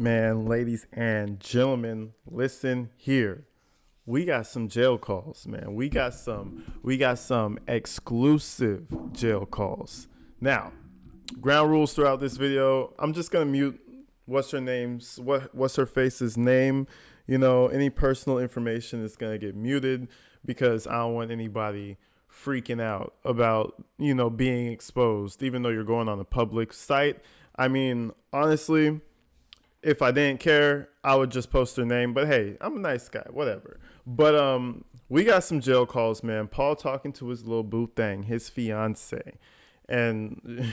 Man, ladies and gentlemen, listen here. We got some jail calls, man. We got some exclusive jail calls. Now, ground rules throughout this video. I'm just gonna mute what's her face's name. Any personal information is gonna get muted because I don't want anybody freaking out about, being exposed, even though you're going on a public site. I mean, honestly, if I didn't care, I would just post her name. But hey, I'm a nice guy, whatever. But we got some jail calls, man. Paul talking to his little boo thing, his fiance, and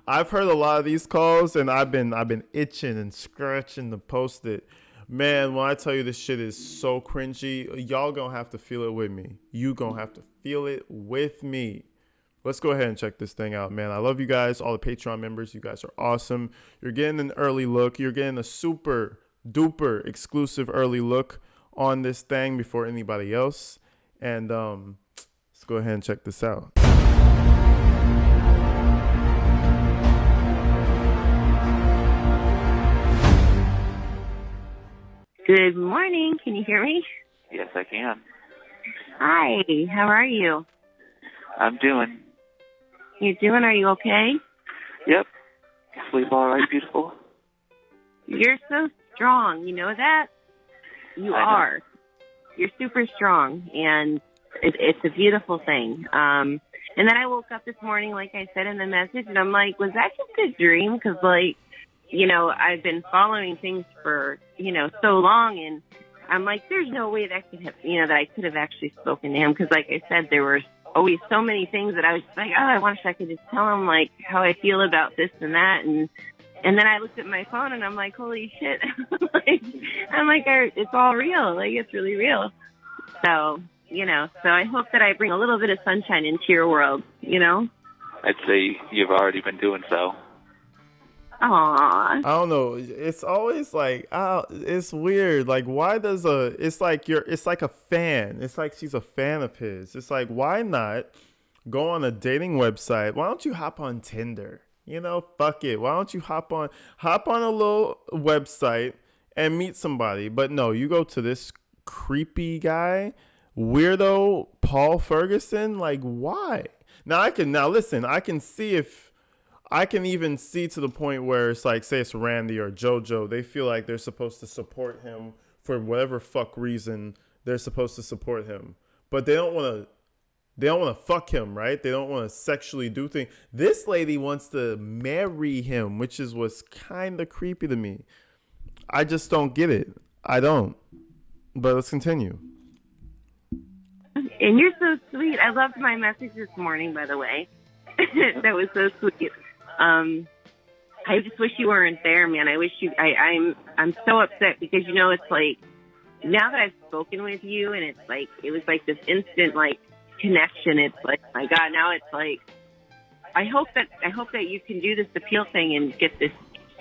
I've heard a lot of these calls, and I've been itching and scratching to post it. Man, when I tell you this shit is so cringy, y'all gonna have to feel it with me. You gonna have to feel it with me. Let's go ahead and check this thing out, man. I love you guys, all the Patreon members. You guys are awesome. You're getting an early look. You're getting a super duper exclusive early look on this thing before anybody else. And let's go ahead and check this out. Good morning. Can you hear me? Yes, I can. Hi. How are you? I'm doing. You doing? Are you okay? Yep. Sleep all right, beautiful? You're so strong. You know that? You are. You're super strong, and it's a beautiful thing. And then I woke up this morning, like I said in the message, and I'm like, was that just a dream? Because, I've been following things for, so long, and I'm like, there's no way that could have, that I could have actually spoken to him. Because, like I said, there were always so many things that I was just like, oh, I wish I could just tell him, like, how I feel about this and that. And then I looked at my phone, and I'm like, holy shit. It's all real. Like, it's really real. So, so I hope that I bring a little bit of sunshine into your world, I'd say you've already been doing so. Aww. I don't know. It's always like, it's weird. Like, why does it's like a fan. It's like she's a fan of his. It's like, why not go on a dating website? Why don't you hop on Tinder? Fuck it. Why don't you hop on a little website and meet somebody? But no, you go to this creepy guy, weirdo Paul Ferguson. Like, why? Now listen, I can even see to the point where it's like, say it's Randy or JoJo. They feel like they're supposed to support him for whatever fuck reason. They're supposed to support him, but they don't want to fuck him, right? They don't want to sexually do things. This lady wants to marry him, which is what's kind of creepy to me. I just don't get it. I don't. But let's continue. And you're so sweet. I loved my message this morning, by the way. That was so sweet. I just wish you weren't there, man. I'm so upset because, it's like, now that I've spoken with you and it's like, it was like this instant, like, connection. It's like, my God, now it's like, I hope that you can do this appeal thing and get this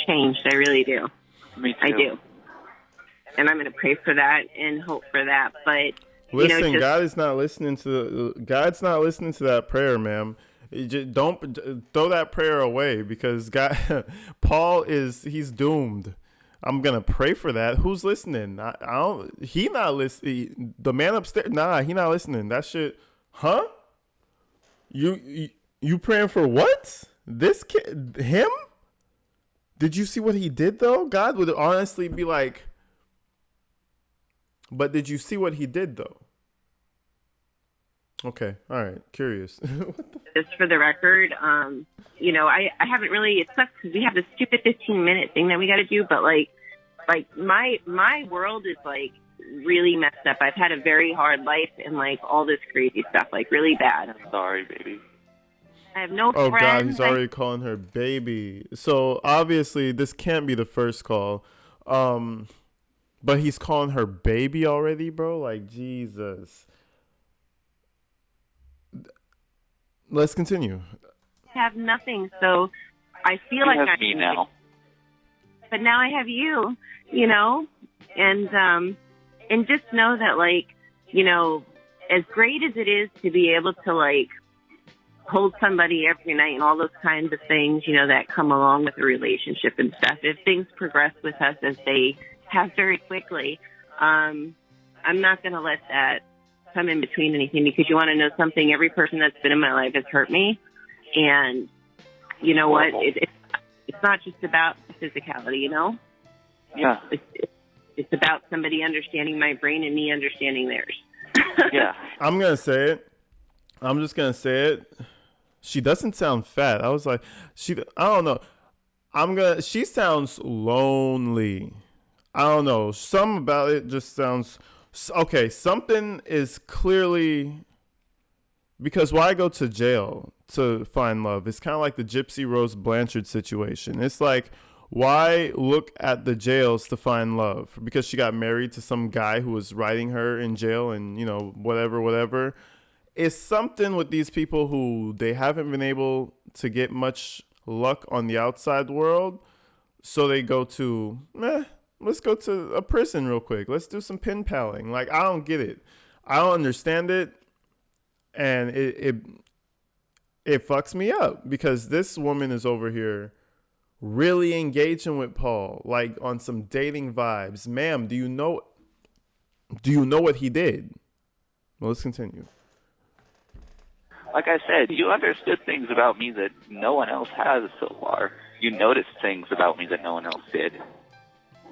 changed. I really do. Me too. I do. And I'm going to pray for that and hope for that. But, listen, God's not listening to that prayer, ma'am. Just don't throw that prayer away because God, he's doomed. I'm gonna pray for that. Who's listening? I don't. He not listening. The man upstairs. Nah, he not listening. That shit. Huh? You praying for what? This kid? Him? Did you see what he did though? God would honestly be like. But did you see what he did though? Okay, all right. Curious. Just for the record, I haven't really. It sucks because we have this stupid 15-minute thing that we got to do, but like my world is like really messed up. I've had a very hard life and like all this crazy stuff, like really bad. I'm sorry, baby. I have no friends. Oh God, he's already calling her baby. So obviously this can't be the first call, but he's calling her baby already, bro. Like Jesus. Let's continue. I have nothing, so I feel you like have me now. But now I have you, and just know that, like, as great as it is to be able to, like, hold somebody every night and all those kinds of things, that come along with a relationship and stuff. If things progress with us as they have very quickly, I'm not going to let that come in between anything, because you want to know something? Every person that's been in my life has hurt me. And you know what? It's not just about physicality, Yeah. It's about somebody understanding my brain and me understanding theirs. Yeah. I'm going to say it. I'm just going to say it. She doesn't sound fat. I was like, I don't know. She sounds lonely. I don't know. Some about it just sounds, okay, something is clearly, because why go to jail to find love? It's kind of like the Gypsy Rose Blanchard situation. It's like, why look at the jails to find love? Because she got married to some guy who was writing her in jail and, whatever. It's something with these people who they haven't been able to get much luck on the outside world. So they go to, let's go to a prison real quick. Let's do some pen paling. Like, I don't get it. I don't understand it. And it fucks me up, because this woman is over here really engaging with Paul, like on some dating vibes. Ma'am, do you know what he did? Well, let's continue. Like I said, you understood things about me that no one else has so far. You noticed things about me that no one else did.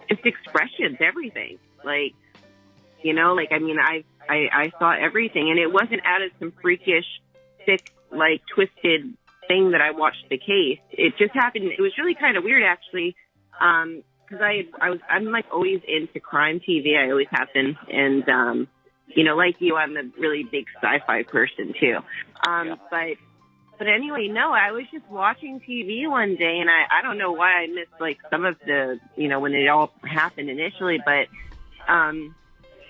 It's expressions, everything. I saw everything, and it wasn't out of some freakish, sick, twisted thing that I watched the case. It just happened. It was really kind of weird, actually, because I'm always into crime TV. I always have been, and like you, I'm a really big sci-fi person too. But anyway, no, I was just watching TV one day, and I don't know why I missed some of the when it all happened initially, but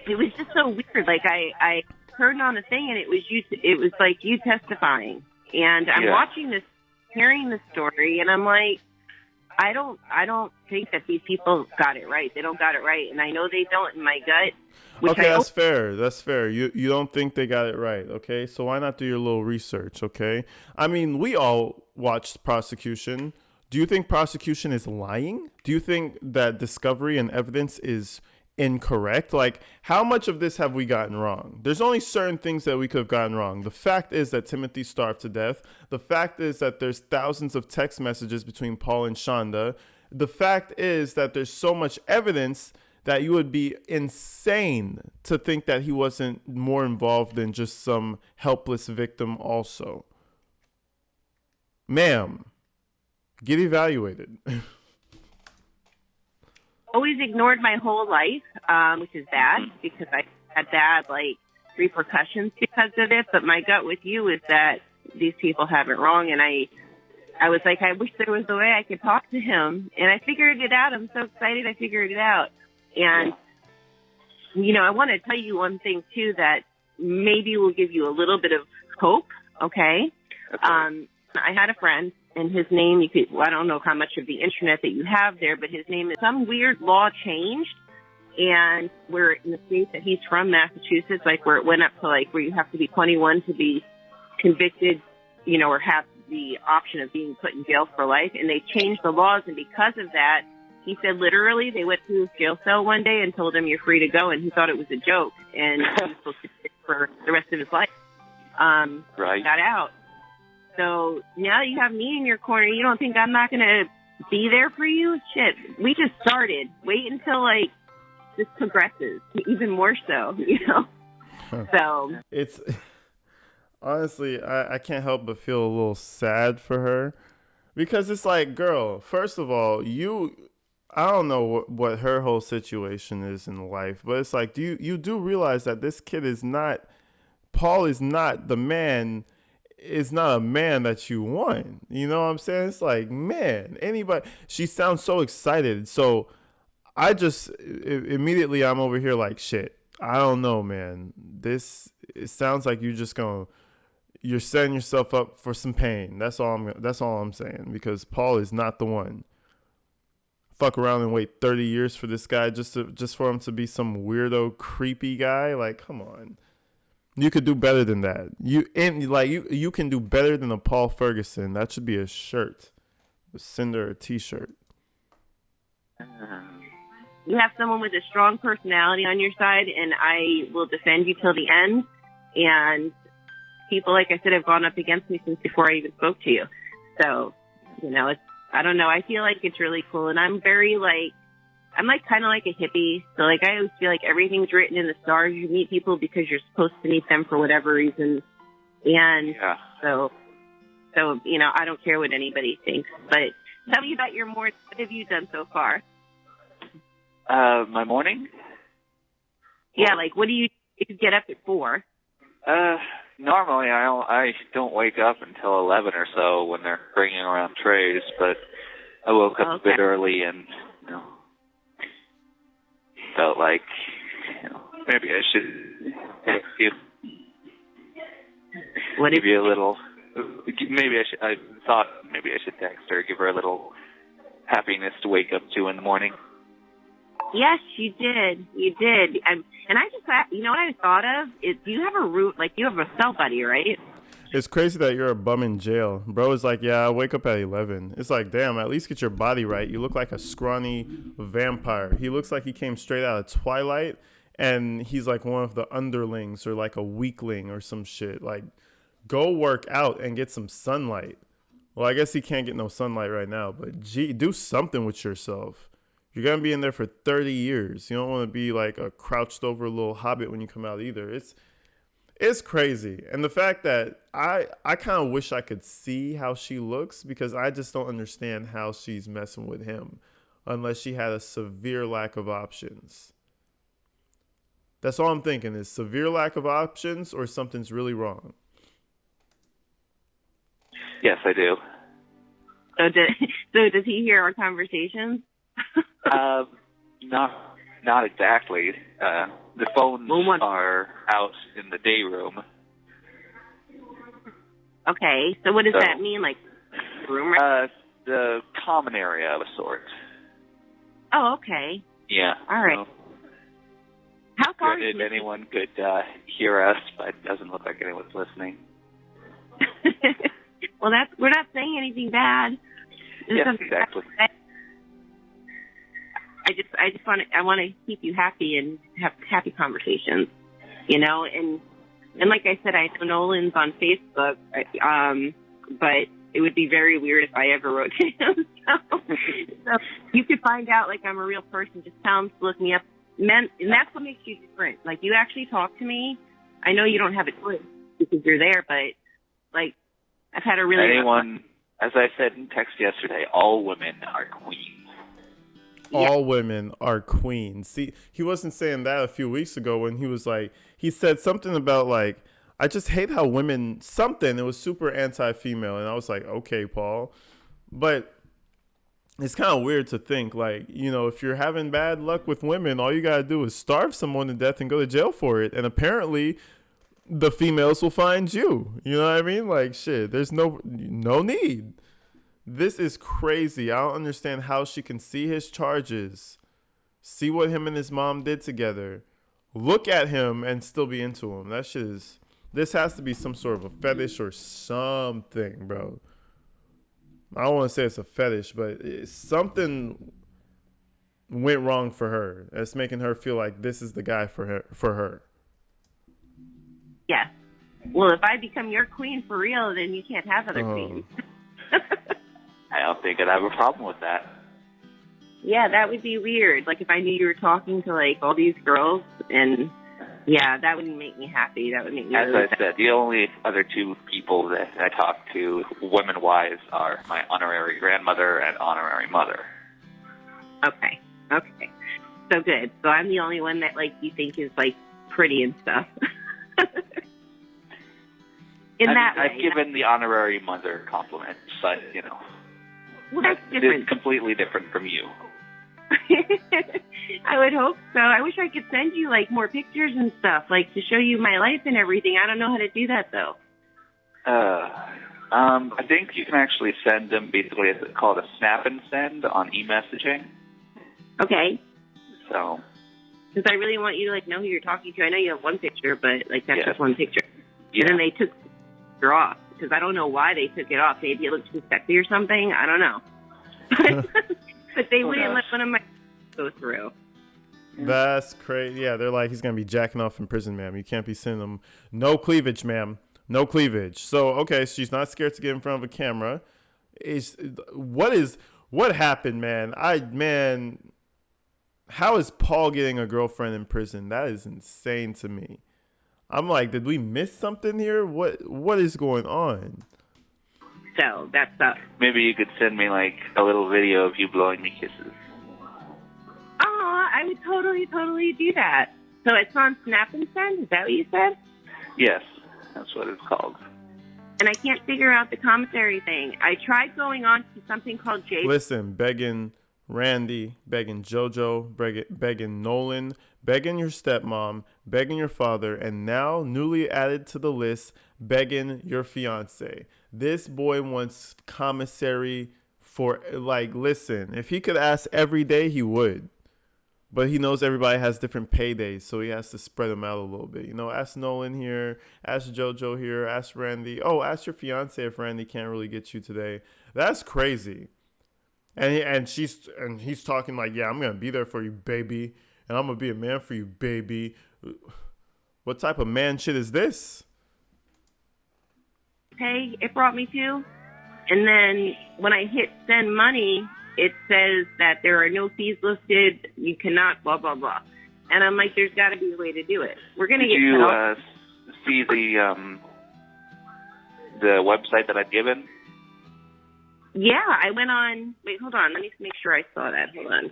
it was just so weird. I turned on the thing, and it was you testifying. And I'm watching this, hearing the story, and I'm like, I don't think that these people got it right. They don't got it right, and I know they don't in my gut. Okay, that's fair. That's fair. You don't think they got it right, okay? So why not do your little research, okay? I mean, we all watched prosecution. Do you think prosecution is lying? Do you think that discovery and evidence is incorrect? Like, how much of this have we gotten wrong? There's only certain things that we could have gotten wrong. The fact is that Timothy starved to death. The fact is that there's thousands of text messages between Paul and Shonda. The fact is that there's so much evidence that you would be insane to think that he wasn't more involved than just some helpless victim also. Ma'am, get evaluated. Always ignored my whole life, which is bad, because I had bad repercussions because of it. But my gut with you is that these people have it wrong, and I was like, I wish there was a way I could talk to him, and I figured it out. I'm so excited I figured it out. And I want to tell you one thing too that maybe will give you a little bit of hope. Okay. I had a friend, and his name, I don't know how much of the internet that you have there, but his name is, some weird law changed, and we're in the state that he's from, Massachusetts, where it went up to where you have to be 21 to be convicted, or have the option of being put in jail for life. And they changed the laws, and because of that, he said literally they went to his jail cell one day and told him you're free to go, and he thought it was a joke, and he was supposed to sit for the rest of his life. Right. Got out. So now you have me in your corner. You don't think I'm not going to be there for you? Shit, we just started. Wait until this progresses even more so, So it's honestly, I can't help but feel a little sad for her, because it's like, girl, first of all, I don't know what her whole situation is in life, but it's like, you do realize that this kid is not, Paul is not the man, is not a man that you want. You know what I'm saying? It's like, man, she sounds so excited. So I just, immediately I'm over here like, shit, I don't know, man. It sounds like you're setting yourself up for some pain. That's all I'm saying, because Paul is not the one. Fuck around and wait 30 years for this guy just for him to be some weirdo, creepy guy. Like, come on. You could do better than that. You can do better than a Paul Ferguson. That should be a shirt. Send her a T-shirt. You have someone with a strong personality on your side, and I will defend you till the end. And people, like I said, have gone up against me since before I even spoke to you. So, I don't know. I feel like it's really cool, and I'm very I'm kind of like a hippie. So I always feel like everything's written in the stars. You meet people because you're supposed to meet them for whatever reason. And so I don't care what anybody thinks. But tell me about your morning. What have you done so far? My morning? Yeah, what do you get up at 4? Normally I don't wake up until 11 or so when they're bringing around trays, but I woke up a bit early and, felt like, maybe I should text you. Give you a little, I thought maybe I should text her, give her a little happiness to wake up to in the morning. Yes, you did. You did. And I just thought, what I thought of is you have you have a cell buddy, right? It's crazy that you're a bum in jail. Bro is like, yeah, I wake up at 11. It's like, damn, at least get your body right. You look like a scrawny vampire. He looks like he came straight out of Twilight, and he's like one of the underlings or like a weakling or some shit. Go work out and get some sunlight. Well, I guess he can't get no sunlight right now, but do something with yourself. You're going to be in there for 30 years. You don't want to be like a crouched over little hobbit when you come out either. It's crazy. And the fact that I kind of wish I could see how she looks, because I just don't understand how she's messing with him unless she had a severe lack of options. That's all I'm thinking is severe lack of options or something's really wrong. Yes, I do. So does he hear our conversations? Not exactly. The phones are out in the day room. Okay, so what does that mean? Room? The common area of a sort. Oh, okay. Yeah. All right. How far? If anyone could hear us, but it doesn't look like anyone's listening. Well, we're not saying anything bad. Yes, exactly. I want to keep you happy and have happy conversations, and like I said, I know Nolan's on Facebook, but it would be very weird if I ever wrote to him. So you could find out I'm a real person. Just tell him to look me up. And that's what makes you different. You actually talk to me. I know you don't have a choice because you're there, but I've had a really as I said in text yesterday, all women are queens. All women are queens. See, he wasn't saying that a few weeks ago when he said something about I just hate how women, it was super anti-female. And I was like, okay, Paul. But it's kind of weird to think if you're having bad luck with women, all you got to do is starve someone to death and go to jail for it. And apparently the females will find you. You know what I mean? Shit, there's no need. This is crazy. I don't understand how she can see his charges, see what him and his mom did together, look at him and still be into him. This has to be some sort of a fetish or something, bro. I don't want to say it's a fetish, but something went wrong for her. It's making her feel like this is the guy for her. Yeah. Well, if I become your queen for real, then you can't have other queens. I don't think I'd have a problem with that. Yeah, that would be weird. If I knew you were talking to all these girls, and that wouldn't make me happy. That would make me As really I said, the only other two people that I talk to, women-wise, are my honorary grandmother and honorary mother. Okay. So good. So I'm the only one that you think is pretty and stuff. I've given the honorary mother compliments, but well, that's different. It's completely different from you. I would hope so. I wish I could send you more pictures and stuff, to show you my life and everything. I don't know how to do that though. I think you can actually send them basically, it's called a snap and send on e-messaging. Okay. So Because I really want you to, like, know who you're talking to. I know you have one picture, but, like, that's just one picture. Yeah. And then they took the picture off. Because I don't know why they took it off. Maybe it looked too sexy or something. I don't know. But they wouldn't let one of my go through. That's crazy. Yeah, they're like, he's going to be jacking off in prison, ma'am. You can't be sending him. No cleavage, ma'am. No cleavage. So, okay, she's not scared to get in front of a camera. What happened, man? How is Paul getting a girlfriend in prison? That is insane to me. I'm like, did we miss something here? What is going on? So that's up. Maybe you could send me like a little video of you blowing me kisses. Oh, I would totally do that. So it's on Snap and Send? Is that what you said? Yes, that's what it's called. And I can't figure out the commissary thing. I tried going on to something called J. Listen, begging Randy, begging JoJo, begging Nolan, begging your stepmom, begging your father, and now newly added to the list, begging your fiance. This boy wants commissary for, like, listen, if he could ask every day, he would. But he knows everybody has different paydays, so he has to spread them out a little bit. You know, ask Nolan here, ask JoJo here, ask Randy. Oh, ask your fiance if Randy can't really get you today. That's crazy. And he's talking like, yeah, I'm gonna be there for you, baby, and I'm gonna be a man for you, baby. What type of man shit is this? Pay it brought me to, and then when I hit send money, it says that there are no fees listed. You cannot blah blah blah, and I'm like, there's got to be a way to do it. We're gonna get. Did you see the website that I'd given? Yeah, I went on. Wait, hold on. Let me make sure I saw that. Hold on.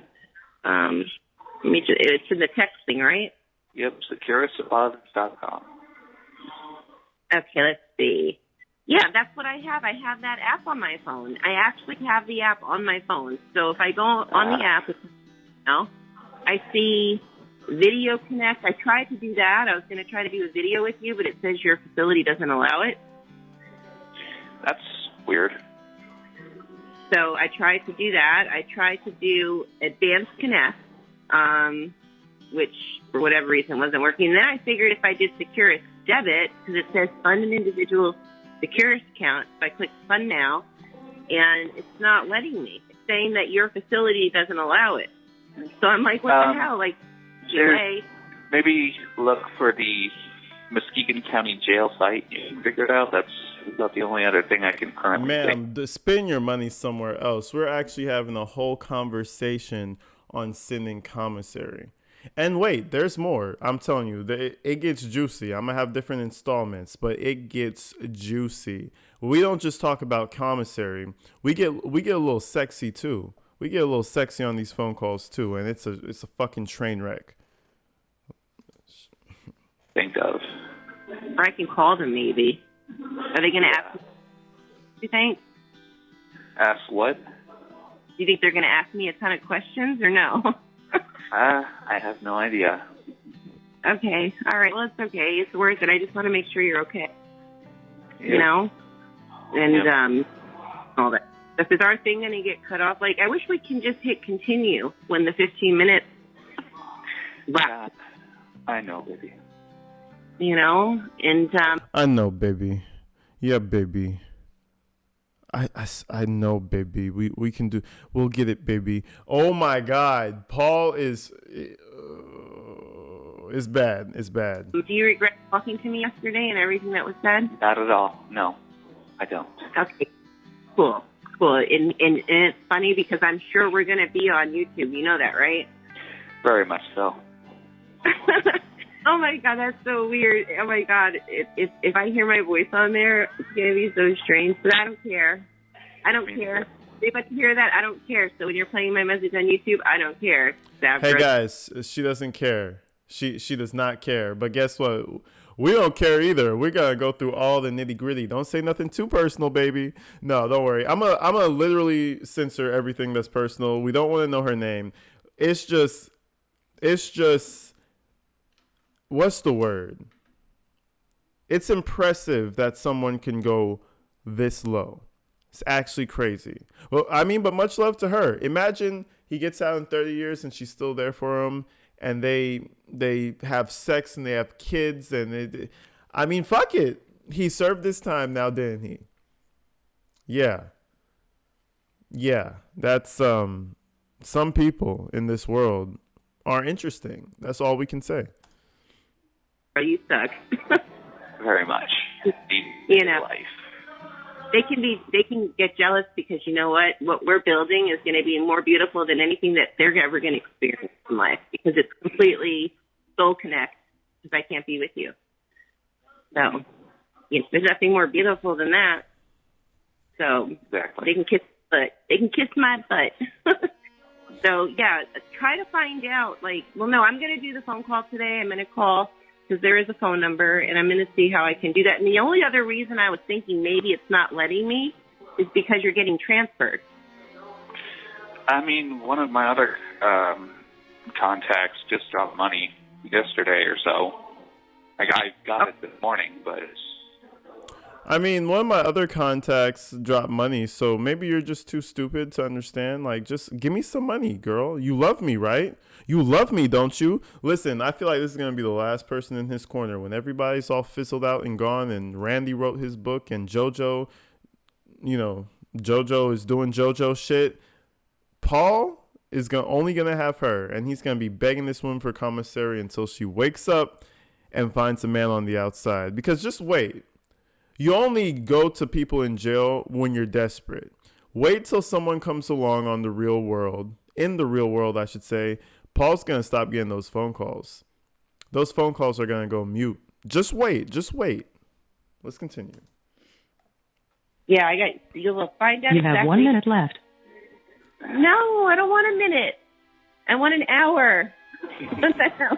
It's in the text thing, right? Yep, securusabove.com. Okay, let's see. Yeah, that's what I have. I have that app on my phone. I actually have the app on my phone. So if I go on the app, I see Video Connect. I tried to do that. I was going to try to do a video with you, but it says your facility doesn't allow it. That's weird. So I tried to do that. I tried to do Advanced Connect, which for whatever reason wasn't working. And then I figured if I did Securus Debit, because it says fund an individual Securus account, so I click Fund Now, and it's not letting me. It's saying that your facility doesn't allow it. So I'm like, what the hell? Like, maybe look for the Muskegon County Jail site. You can figure it out. That's about the only other thing I can currently think. Spend your money somewhere else. We're actually having a whole conversation on sending commissary. And wait, there's more. I'm telling you, it gets juicy. I'm going to have different installments, but it gets juicy. We don't just talk about commissary. We get a little sexy too. We get a little sexy on these phone calls too, and it's a fucking train wreck. Think of. Or I can call them maybe. Are they going to ask me, do you think? Ask what? Do you think they're going to ask me a ton of questions or no? I have no idea. Okay. All right. Well, it's okay. It's worth it. I just want to make sure you're okay. Yep. You know? And all that. Is our thing going to get cut off? Like, I wish we can just hit continue when the 15 minutes wrap. I know, baby. You know? And I know, baby. Yeah, baby. I know, baby. We can do. We'll get it, baby. Oh my God, Paul is. It's bad. It's bad. Do you regret talking to me yesterday and everything that was said? Not at all. No, I don't. Okay. Cool. And it's funny because I'm sure we're going to be on YouTube. You know that, right? Very much so. Oh my God, that's so weird. Oh my God, if I hear my voice on there, it's gonna be so strange. But I don't care. I don't care. If I can hear that, I don't care. So when you're playing my message on YouTube, I don't care. Hey guys, she doesn't care. She does not care. But guess what? We don't care either. We're gonna go through all the nitty gritty. Don't say nothing too personal, baby. No, don't worry. I'm gonna literally censor everything that's personal. We don't want to know her name. It's just. What's the word? It's impressive that someone can go this low. It's actually crazy. Well, I mean, but much love to her. Imagine he gets out in 30 years and she's still there for him and they have sex and they have kids I mean, fuck it. He served his time now, didn't he? Yeah. Yeah. That's some people in this world are interesting. That's all we can say. You suck. Very much. You know, Life. they can get jealous because you know what we're building is going to be more beautiful than anything that they're ever going to experience in life, because it's completely soul connect, because I can't be with you. So, you know, there's nothing more beautiful than that. So Exactly. they can kiss butt. They can kiss my butt. So yeah, try to find out. Like, well, no, I'm going to do the phone call today. I'm going to call, because there is a phone number, and I'm going to see how I can do that. And the only other reason I was thinking maybe it's not letting me is because you're getting transferred. I mean, one of my other contacts just dropped money yesterday or so. Like, I got it this morning, but I mean, one of my other contacts dropped money, so maybe you're just too stupid to understand. Like, just give me some money, girl. You love me, right? You love me, don't you? Listen, I feel like this is going to be the last person in his corner when everybody's all fizzled out and gone, and Randy wrote his book, and JoJo, you know, JoJo is doing JoJo shit. Paul is only going to have her, and he's going to be begging this woman for commissary until she wakes up and finds a man on the outside. Because just wait. You only go to people in jail when you're desperate. Wait till someone comes along in the real world, I should say. Paul's going to stop getting those phone calls. Those phone calls are going to go mute. Just wait. Let's continue. Yeah, you will find out. You have 1 minute left. No, I don't want a minute. I want an hour. What the hell?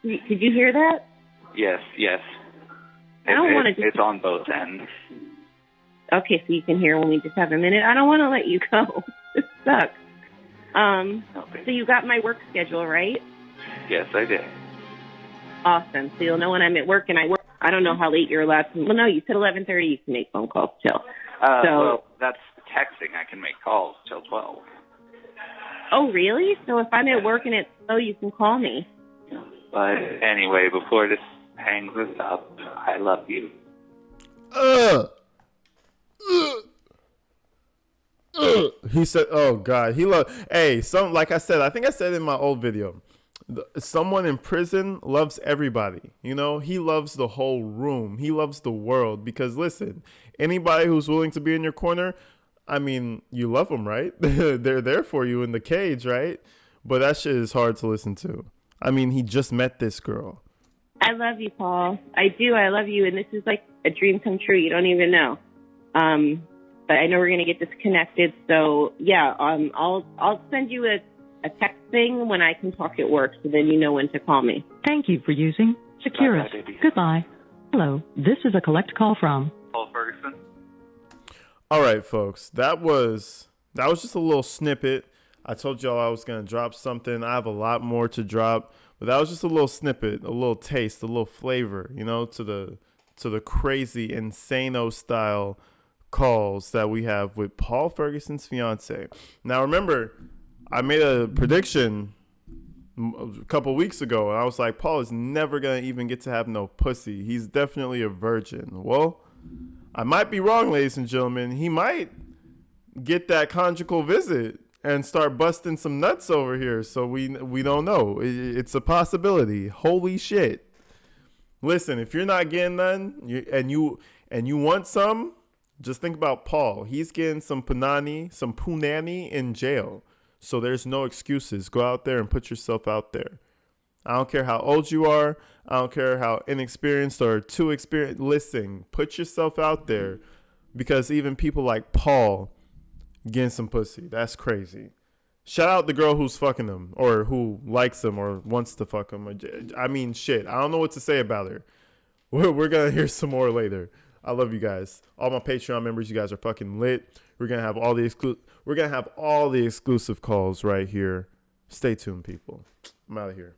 Did you hear that? yes. I don't want to. It's on both ends. Okay, so you can hear when we just have a minute. I don't want to let you go. This sucks. Okay. So you got my work schedule, right? Yes, I did. Awesome. So you'll know when I'm at work, and I don't know how late you're allowed to. Well, no, you said 11:30. You can make phone calls till. Well, that's texting. I can make calls till 12. Oh, really? So if I'm at work and it's slow, you can call me. But anyway, before this hangs us up, I love you. He said, "Oh God, like I said, I think I said in my old video, someone in prison loves everybody. You know, he loves the whole room. He loves the world. Because listen, anybody who's willing to be in your corner, I mean, you love them, right? They're there for you in the cage, right? But that shit is hard to listen to. I mean, he just met this girl. I love you, Paul. I do. I love you, and this is like a dream come true. You don't even know. But I know we're gonna get disconnected. So yeah, I'll send you a text thing when I can talk at work, so then you know when to call me. Thank you for using Securus. Bye, baby. Goodbye. Hello, this is a collect call from Paul Ferguson. All right, folks, that was just a little snippet. I told y'all I was gonna drop something. I have a lot more to drop, but that was just a little snippet, a little taste, a little flavor, you know, to the crazy, insano style calls that we have with Paul Ferguson's fiance. Now, remember, I made a prediction a couple weeks ago, and I was like, Paul is never gonna even get to have no pussy. He's definitely a virgin. Well, I might be wrong, ladies and gentlemen. He might get that conjugal visit and start busting some nuts over here. So we don't know. It's a possibility. Holy shit. Listen, if you're not getting none and you want some, just think about Paul. He's getting some punani in jail. So there's no excuses. Go out there and put yourself out there. I don't care how old you are. I don't care how inexperienced or too experienced. Listen, put yourself out there, because even people like Paul getting some pussy. That's crazy. Shout out the girl who's fucking him, or who likes him or wants to fuck him. I mean, shit. I don't know what to say about her. We're going to hear some more later. I love you guys. All my Patreon members, you guys are fucking lit. We're going to have all the exclusive calls right here. Stay tuned, people. I'm out of here.